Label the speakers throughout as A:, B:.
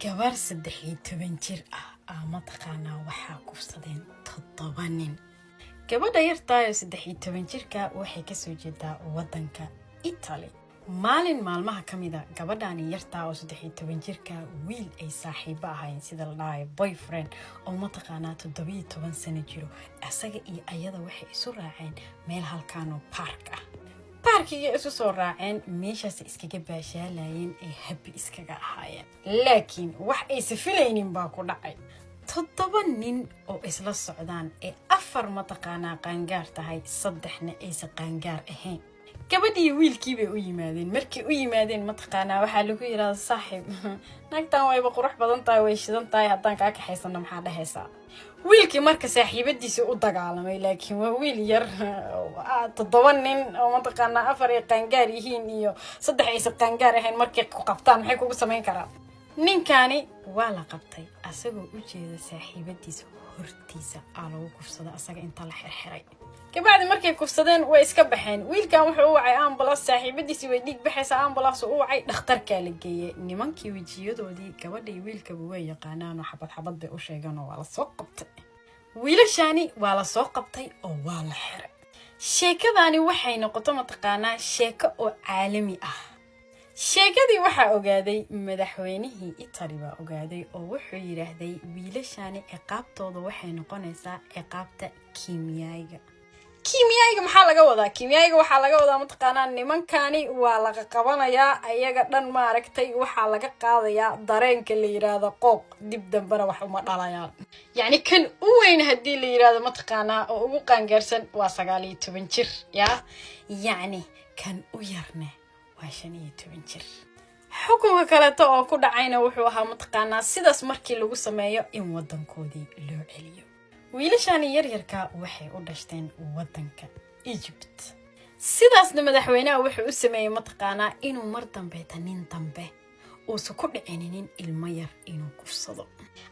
A: gabar 13 jir ah ma taqaanaa waxaa kufsadeen 7 nin. gabadha yartaa ee 13 jirka waxay ka soo jeedaa wadanka Italy. maalin maalmaha kamida gabadhaani yartaa oo 13 jirka wiil ay saaxiibo ahayn sida la dhahay boyfriend oo ma taqaanaa 17 sano jiro asaga iyo ayada waxay isu raaceen meel halkaan oo park ah. parkiga isu soo raaceen meeshaas iskaga baashaalayeen ee happy iskaga ahaayeen. laakiin wax ay safilaynin baa ku dhacay. 7 nin oo isla socdaan ee 4 ma taqaanaa qaangaar tahay 3na aysan qaangaar ahayn. gabadhii wiilkii bay u yimaadeen. markii u yimaadeen ma taqaanaa waxaa lagu yiraahdaa saaxiib naagtan wayba qurux badan tahay way shidan tahay haddaan ka kaxaysano maxaa dhahaysaa. wiilkii marka saaxiibadiisa u dagaalamay laakiin waa wiil yar 7 nin oo ma taqaanaa 4 ay qaangaar yihiin iyo 3 aysan qaangaar ahayn markay ku qabtaan maxay kugu samayn karaan. ninkani waa la qabtay asagoo u jeeda saaxiibadiisa hortiisa lagu kufsada asaga inta la xirxiray. gabadhi markay kufsadeen way iska baxeen. wiilkan wuxuu u wacay ambulance saaxiibadiisa way dhig baxaysa ambulance u wacay dhakhtarka la geeyay. nimankii wajiyadoodii gabadhii wiilkaba way yaqaanaan oo xabad bay u sheegan oo waa la soo qabtay. wiilashani waa la soo qabtay oo waa la xiray. sheekadani waxay noqoto ma taqaanaa sheeko oo caalami ah. sheekadii waxaa ogaaday madaxweynihii Italy baa ogaaday oo wuxuu yiraahday wiilashani ciqaabtooda waxay noqonaysaa ciqaabta kiimiyayga. kiimiyayga maxaa laga wadaa? kiimiyayga waxaa laga wadaa ma taqaanaa nimankani waa laga qabanayaa ayaga dhan ma aragtay waxaa laga qaadayaa dareenka la yiraahdo qooq dib dambana wax uma dhalayaan. yacni kan u weyn hadii la yiraahdo ma taqaanaa oo ugu qaangaarsan waa 19 jir yaa yacni kan u yarne waa 15 jir. xukunka kaleeto oo ku dhacayna wuxuu ahaa ma taqaanaa sidaas markii lagu sameeyo in wadankoodii loo celiyo. wiilashani yaryarka waxay u dhashteen wadanka Egypt. sidaasna madaxweynaha wuxuu u sameeyay ma taqaanaa inuu mar dambe nin dambe oo ku dhicinin ilmo yar inuu kufsado.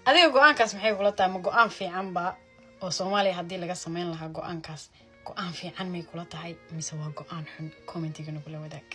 A: adiga go'aankaas maxay kula tahay? ma go'aan fiican ba oo Soomaaliya hadii laga sameyn lahaa go'aankaas go'aan fiican may kula tahay mise waa go'aan xun? commentiga nagu la wadaag.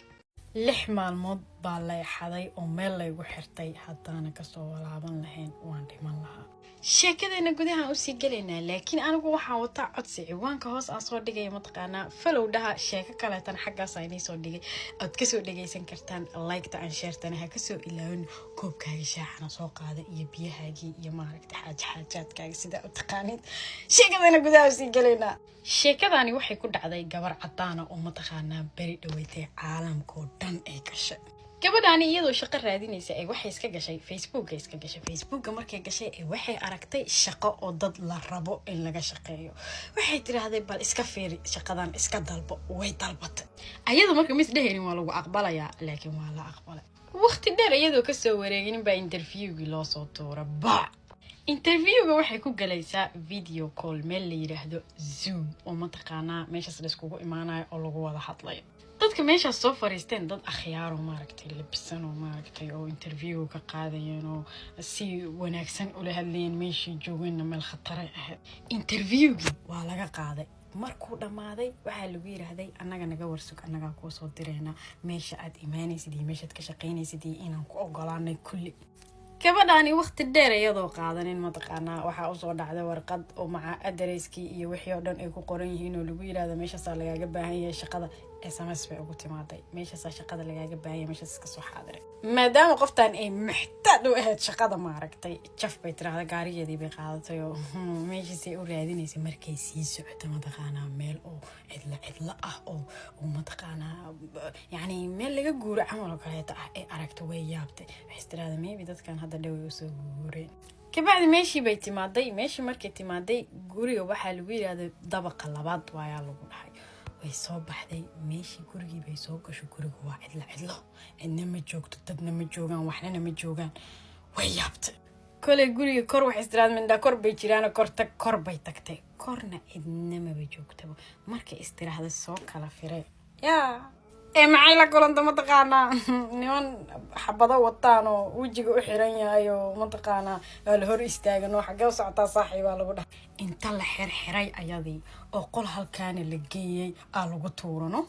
A: 6 maalmood baa la xaday oo meel lagu xirtay haddaana ka soo walaaban lahayn waan dhiman lahaa. sheekadayna gudaha u sii galeynaa laakiin anigu waxaan wataa codsi ciwaanka hoos aan soo dhigay ma taqaanaa follow dhaha sheeko kale tan xaggaas ay soo dhigay aad ka soo dhageysan kartaan like ta aan share-tana ha ka soo ilaawin koobkaaga shaaxana soo qaada iyo biyahaagii iyo maaragtay xaajaadkaaga sida u taqaanid. sheekadayna gudaha u sii galeynaa. sheekadani waxay ku dhacday gabar cadaan oo ma taqaanaa bari dhaweeytay caalamka dhan ay gashay. gabadhaani iyadoo shaqo raadinaysa ay waxay iska gashay Facebook markay gashay ay waxay aragtay shaqo oo dad la rabo in laga shaqeeyo. waxay tiraahday bal iska fiiri shaqadan iska dalbo. way dalbatay ayadoo marka mis dhaheerin waa lagu aqbalayaa laakiin waa la aqbalay. waqti dheer iyadoo ka soo wareegin baa interviewgi loo soo tuuray. interviewga waxay ku galaysaa video call meel la yiraahdo Zoom oo ma taqaanaa meeshaas la iskugu imaanayo oo lagu wada hadlayo. dadka meesha soo fariisteen dad akhyaar oo maaragtay labsan oo maaragtay oo interview ka qaadayeen oo si wanaagsan u la hadlayeen meeshii joogeen meel khatar ah. interviewgi waa laga qaaday. markuu dhamaaday waxaa lagu yiraahday annaga naga warsug annaga ku soo direena meesha aad iimaanaysid iyo meesha aad ka shaqeynaysid inaan ku ogolaanay kulli. gabadhaani waqti dheer iyadoo qaadanin ma taqaanaa waxaa u soo dhacday warqad oo maca addresskii iyo wixii oo dhan ay ku qoran yihiin oo lagu yiraahdo meeshaas lagaaga baahan yahay shaqada. SMS bay ugu timaaday meeshaas shaqada lagaaga baahan yahay meeshaas ka soo xaadiray. maadaama qoftan ay maxtaad u ahayd shaqada ma aragtay jaf bay tiraahday gaarigeedii bay qaadatay oo meeshaas ay u raadinaysay markay sii socoto ma taqaanaa meel oo cidla ah oo ma taqaanaa yacni meel laga guuro camal oo kaleeto ah ay aragto way yaabtay. waxay tiraahday maybe dadkan hadda dhow u soo guureen. kabacdi meeshii bay timaaday. meeshii markay timaaday guriga waxaa lagu yiraahday dabaqa labaad waayaa lagu dhahay. way soo baxday meeshii gurigii bay soo gashay. gurigu waa cidlo cidna ma joogto dadna ma joogaan waxna ma joogaan. way yaabtay. kole guriga kor waxay istiraad mindha kor bay jiraan kor bay tagtay korna cidna ma joogtaba. markay istiraahday soo kala firay maxay la kulanta ma taqaanaa niman xabado wataan oo wajiga u xiran yahay oo ma taqaanaa la hor istaagan oo xagee u socotaa saaxiiba lagu dhahay. inta la xirxiray ayadii oo qol halkaan la geeyay lagu tuurano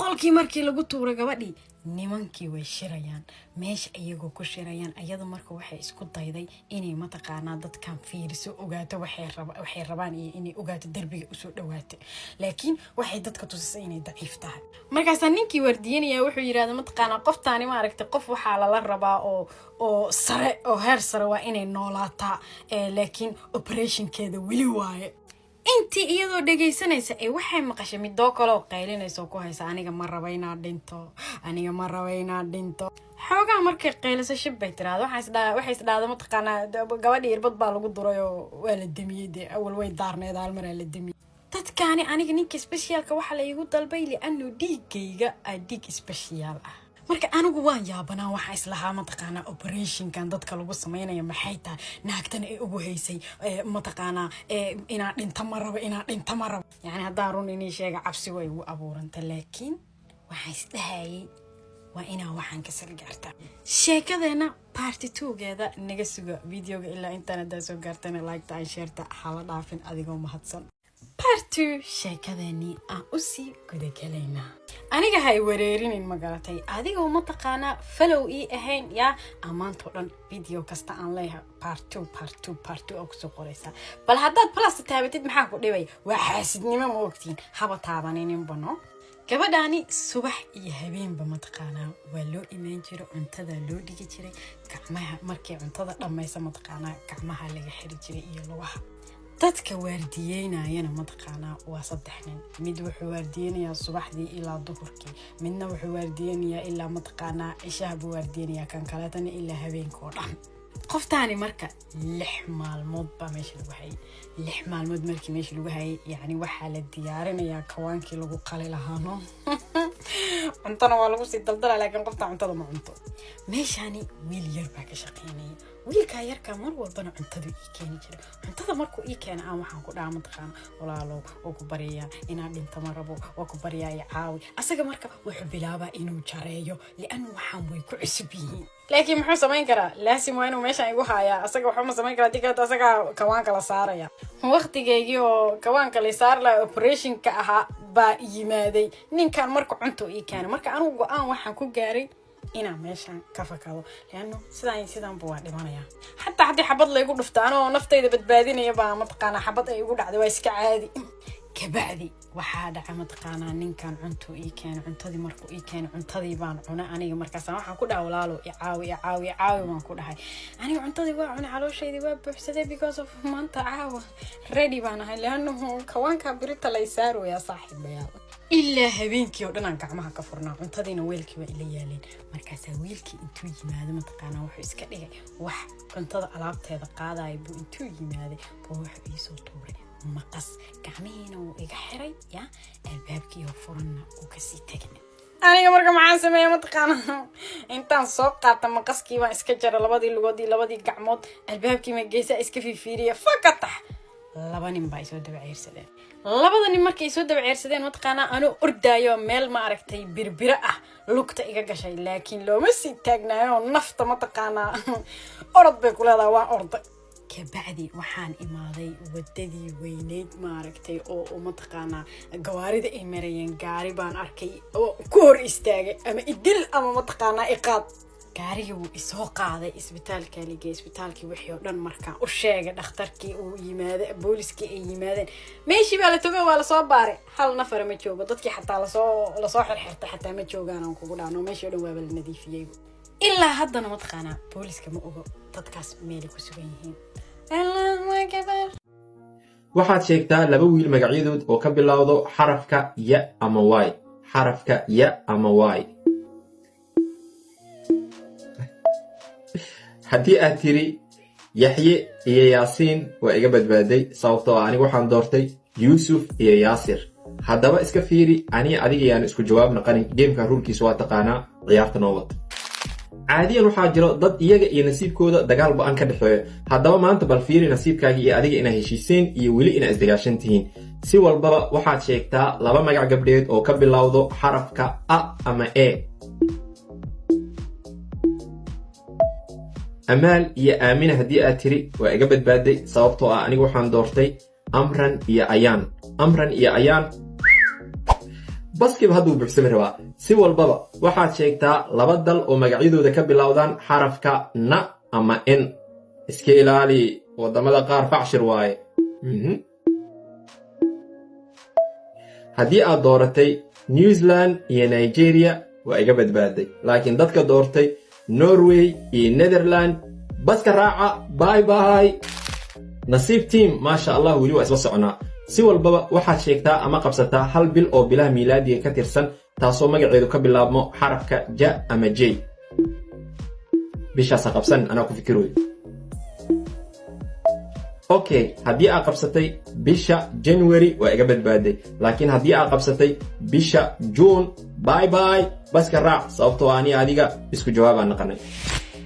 A: qolkii markii lagu tuuray gabadhii nimankii way shirayaan meesha iyagoo ku shirayaan ayada marka waxay isku dayday inay mataqaanaa dadkan fiiriso ogaato waxay rabaan iyo inay ogaato darbiga usoo dhawaatay laakiin waxay dadka tusisay inay daciif tahay markaas ninkii wardiyanaya wuxuu yiraahday mataqaanaa qoftaani ma aragtay qof waxa la rabaa oo sare oo heer sare waa inay noolaataa laakiin operationkeeda wili waaye intii iyadoo dhageysanaysa ee waxay maqashay midoo kale oo qaylinayso ku haysa aniga ma raba inaan dhinto xoogaa markay qayliso shib bay tiraahdo waxay isdhaada mataqaanaa gabadhii irbad baa lagu duray oo waa la damiyey dee awal way daarneed hal maraa la damiyey dadkaani aniga ninka specialka waxa la igu dalbay li'annu dhiigayga dhiig special ah marka anigu waan yaabanaa waxa islahaa mataqaanaa operationkan dadka lagu sameeyo maxay tahay naagtana ay ugu haysay mataqaanaa inaan dhinta ma rabo yani haddaan run inii sheega cabsi way ugu abuuranta laakiin waxa isdhahayay waa inaa waxaan ka sargaartaa sheekadeena part 2geeda naga suga videoga ilaa intaan hadaa soo gaartana like ta share ta hala dhaafin adigoo mahadsan part 2 sheekadeeni aan u sii guda galaynaa aniga hay wareerinin magaratay adigoo mataqaanaa follow ii ahayn yaa amaanto dhan video kasta aan leeyahay part 2 oo kusoo qoraysa bal haddaad plus taabatid maxaa ku dhibay waa xaasidnimo ma ogtiin haba taabaninin bano gabadhaani subax iyo habeenba mataqaanaa waa loo imaan jiray cuntada loo dhigi jiray gacmaha markay cuntada dhammaysa mataqaanaa gacmaha laga xiri jiray iyo lugaha dadka waardiyeynayana mataqaanaa waa 3 nin mid wuxuu waardiyeynayaa subaxdii ilaa duhurkii midna wuxuu waardiyeynayaa ilaa mataqaanaa ishaha buu waardiyeynayaa kan kaleetana ilaa habeenkoo dhan qoftaani marka 6 maalmood baa meesha lagu hayay 6 maalmood markii meesha lagu hayay yani waxaa la diyaarinayaa kawaankii lagu qali lahaano cuntana waa lagu sii daldalaa laakiin qofta cuntada ma cunto meeshani wiil yar baa ka shaqeynaya wiilka yarka mar walbana cuntada ii keeni jiray cuntada markuu ii keena aan waxaan ku dhaama taqaan walaalo oo ku bariyaa inaan dhinto ma rabo oo ku bariyaa caawi asaga marka wuxuu bilaabaa inuu jareeyo li'annu waxaan way ku cusub yihiin laakiin muxuu samayn karaa laasim waa inuu meeshaan igu haayaa asaga wuxuu ma samayn karaa dikada asaga kawaanka la saaraya waqtigeygii oo kawaanka la saar la operationka ahaa baa yimaaday ninkan marka cunto ii keena marka anigu go'aan waxaan ku gaaray inaan meeshaan ka fakado laano sidaan buu dhimanaya hatta hadii xabad la igu dhufto anoo naftayda badbaadinaya baa mataqaanaa xabad ay igu dhacday waa iska caadi kabacdi waxaa dhaca mataqaanaa ninkan cunto ii keena cuntadii markuu ii keena cuntadii baan cunay aniga markaas waxaan ku dhaw walaalo caawi waan ku dhahay aniga cuntadii waa cunay calooshaydi waa buuxsaday because of maanta caawa ready baan ahay laano kawaanka birita la isaaro ya saaxiibayaal ilaa habeenkii oo dhan aan gacmaha ka furnaa cuntadiina weelkii waa ila yaaleen markaas wiilkii intuu yimaado mataqaanaa wuxuu iska dhigay wax cuntada alaabteeda qaadaay buu intuu yimaaday buu wuxuu ii soo tuuray maqas gacmihiina uu iga xiray ya albaabkii oo furanna uu ka sii tagay aniga marka maxaan sameeyay mataqaanaa intaan soo qaata maqaskii baan iska jaray labadii lugood iyo labadii gacmood albaabkii ma geesaa iska fiiriya fakatax 2 nin baa soo daba ceyrsadeen 2 nin markay soo daba ceyrsadeen mataqaanaa anoo ordaayo meel ma aragtay birbira ah lugta iga gashay laakiin looma sii taagnaayo nafta mataqaanaa orod bay ku leedahay waan orday kabacdi waxaan imaaday wadadii weyneed ma aragtay oo mataqaanaa gawaarida ay marayeen gaari baan arkay oo ku hor istaagay ama idil ama mataqaanaa iqaad gaariga wuu isoo qaaday isbitaalka liga isbitaalkii wixii oo dhan markaan u sheegay dhakhtarkii uu yimaaday booliskii ay yimaadeen meeshii baa la tagay waa la soo baaray hal nafar ma joogo dadkii xataa la soo xirxirtay xataa ma joogaan aan kugu dhaano meeshii oo dhan waa la nadiifiyay ilaa haddana mataqaanaa booliska ma ogo dadkaas meel ku sugan yihiin
B: waxaad sheegtaa 2 wiil magacyadood oo ka bilowdo xarafka ya ama y xarafka ya ama y haddii aad tiri yaxye iyo yaasiin waa iga badbaaday sababtoo anigu waxaan doortay yuusuf iyo yaasir haddaba iska fiiri aniga adiga yaan isku jawaab naqanin geemka rulkiisa waa taqaanaa ciyaarta noo wata caadiyan waxaa jiro dad iyaga iyo nasiibkooda dagaal ba'an ka dhexeeyo haddaba maanta bal fiiri nasiibkaaga iyo adiga inaa heshiiseen iyo weli inaa isdagaashan tihiin si walbaba waxaad sheegtaa 2 magac gabdheed oo ka bilowdo xarafka a ama e amaal iyo aamina haddii aad tiri waa iga badbaaday sababtoo anigu waxaan doortay amran iyo ayaan baskiba hadduu buuxsami rabaa si walbaba waxaad sheegtaa laba dal oo magacyadooda ka bilowdaan xarafka na ama n iska ilaali waddamada qaar facshir waaye haddii aad dooratay New Zealand iyo Nigeria waa iga badbaaday laakiin dadka doortay Norway iyo Netherland baska raaca bye bye nasiib team maasha Allah weli waa isla soconaa si walbaba waxaad sheegtaa ama qabsataa hal bil oo bilaha miilaadiga ka tirsan taasoo magaceedu ka bilaabmo xarafka ja ama j bishaas qabsan anaa ku fikiroy okay haddii aad qabsatay bisha January waa iga badbaaday laakiin haddii aad qabsatay bisha June bye bye baska raac sababtoo ani adiga isku jawaabaan naqanay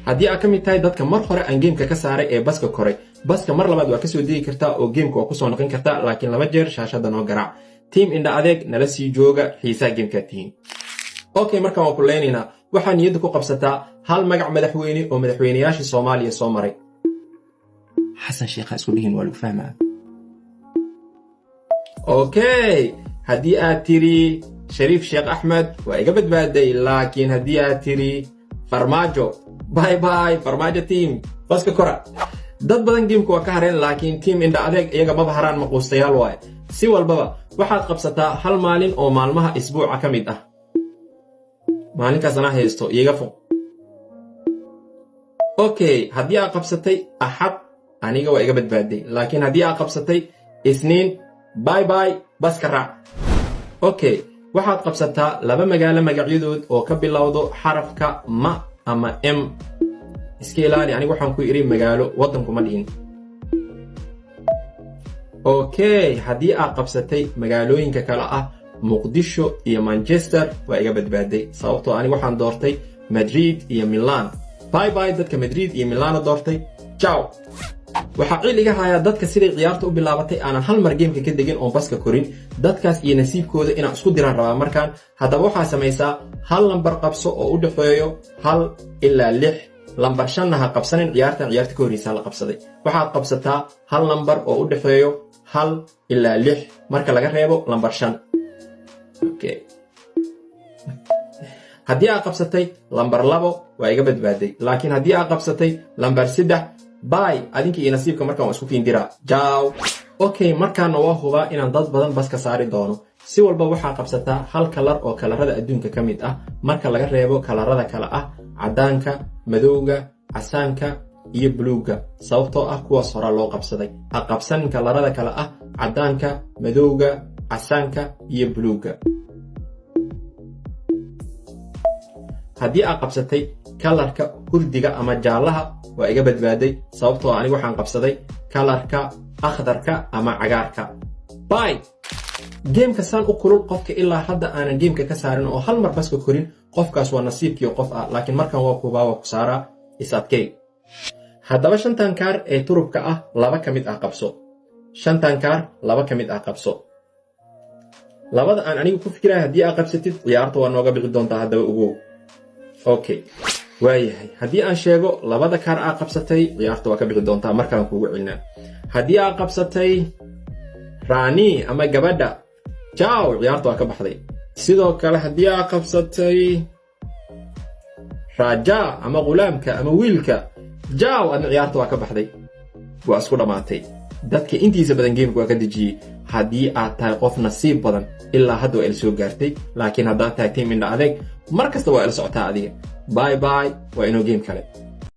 B: haddii aad ka mid tahay dadka mar hore aan geemka ka saaray ee baska koray baska mar labaad waa ka soo degi kartaa oo geemka waa ku soo noqon kartaa laakiin 2 jeer shaashada noo garaac team indha adeeg nala sii jooga xiisaa geemka tihiin okay markaan waan ku leenaynaa waxaa niyadda ku qabsataa hal magac madaxweyne oo madaxweynayaashii Soomaaliya soo maray حسن شيخ اسكو دهين والو فاهمها اوكي هدي اتري شريف شيخ احمد واجابت بادي لكن هدي اتري فرماجو باي باي فرماجو تيم بس كره dad badan geemku waa ka hareen laakiin team indha adeeg iyaga ma baharaan maquustayaal waay si walbaba waxaad qabsataa hal maalin oo maalmaha isbuuca ka mid ah maalinkaasna haysto iyaga fog okay haddii aad qabsatay axad aniga waa iga badbaaday laakiin haddii aad qabsatay isniin bye bye baska raac okay waxaad qabsataa laba magaalo magacyadood oo ka bilowdo xarafka ma ama m iska ilaali aniga waxaan ku iri magaalo waddanku ma dhihin okay haddii aad qabsatay magaalooyinka kale ah muqdisho iyo manchester waa iga badbaaday sababtoo aniga waxaan doortay madrid iyo milan bye bye dadka madrid iyo milan doortay ciao waxaa ciliga hayaa dadka siday ciyaarta u bilaabatay aanan hal mar geemka ka degin oo baska korin dadkaas iyo nasiibkooda inaan isku diraan rabaa markaan haddaba waxaa samaysaa hal lambar qabso oo u dhaxeeyo 1 ilaa 6 lambar 5 ha qabsanin ciyaarta ka horeysa la qabsaday waxaad qabsataa hal lambar oo u dhaxeeyo 1 ilaa 6 marka laga reebo lambar 5 okay haddii aad qabsatay lambar 2 waa iga badbaaday laakiin haddii aad qabsatay lambar 3 باي adinka iyo nasiibka markaan waa isku fiindira ciao okay markaan waa hubaa inaan dad badan baska saari doono si walba waxaa qabsataa hal kalar oo kalarada adduunka ka mid ah marka laga reebo kalarada kale ah cadaanka madowga casaanka iyo buluuga sababtoo ah kuwaas hore loo qabsaday ha qabsan kalarada kale ah cadaanka madowga casaanka iyo buluuga haddii aad qabsatay kalarka hurdiga ama jaalaha waa iga badbaaday sababtoo aniga waxaan qabsaday kalarka akhdarka ama cagaarka bye geemka saan u kulul qofka ilaa hadda aanan geemka ka saarin oo hal mar baska korin qofkaas waa nasiibkii qof ah laakiin markaan waa kuubaa waa ku saaraa is-adkay haddaba 5 kaar ee turubka ah 2 ka mid ah qabso 5 kaar 2 ka mid ah qabso labada aan anigu ku fikirahay haddii aad qabsatid ciyaarta waa nooga bixi doontaa haddaba ogow okay waayahay haddii aan sheego labada kaar aad qabsatay ciyaarta waa ka bixi doontaa markaan kuugu celinaa haddii aad qabsatay raani ama gabadha ciao ciyaarta waa ka baxday sidoo kale haddii aad qabsatay raja ama gulaamka ama wiilka ciao adna ciyaarta waa ka baxday waa isku dhamaatay dadka intiisa badan geemka waa ka dejiyey haddii aad tahay qof nasiib badan ilaa hadda waa il soo gaartay laakiin haddaad tahay team indha adeeg mar kasta waa il socotaa adiga bye bye waa inoo geem kale